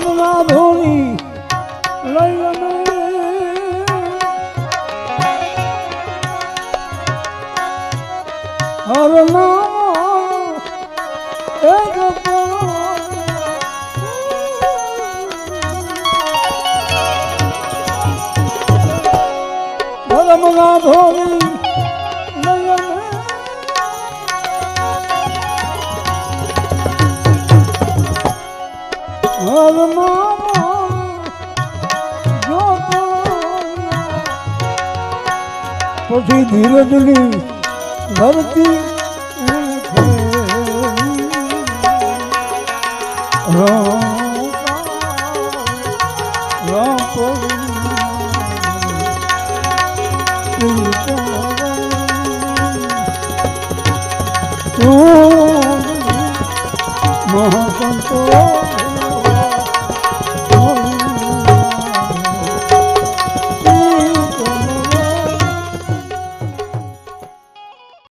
ધર્મના ધોરી લઈ અમે હર નામ એક ધર્મના ધોરી લઈ અમે હર નામ જોત પછી ધીરજની ધરતી મહાસંતો